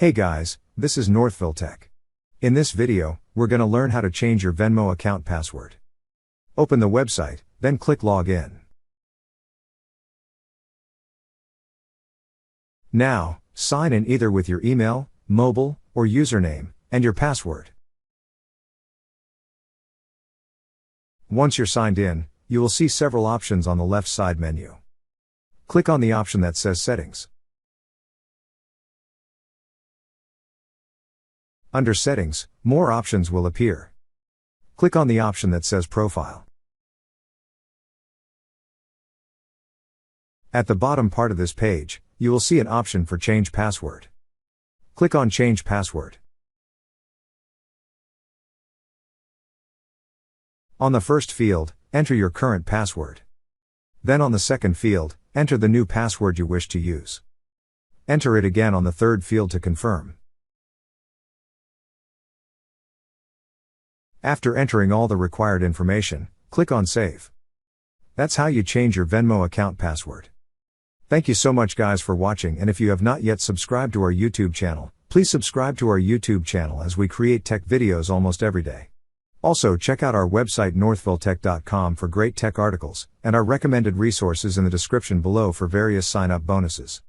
Hey guys, this is Northville Tech. In this video, we're gonna learn how to change your Venmo account password. Open the website, then click Login. Now, sign in either with your email, mobile, or username, and your password. Once you're signed in, you will see several options on the left side menu. Click on the option that says Settings. Under Settings, more options will appear. Click on the option that says Profile. At the bottom part of this page, you will see an option for Change Password. Click on Change Password. On the first field, enter your current password. Then on the second field, enter the new password you wish to use. Enter it again on the third field to confirm. After entering all the required information, click on Save. That's how you change your Venmo account password. Thank you so much guys for watching, and if you have not yet subscribed to our YouTube channel, please subscribe to our YouTube channel as we create tech videos almost every day. Also check out our website northvilletech.com for great tech articles, and our recommended resources in the description below for various sign-up bonuses.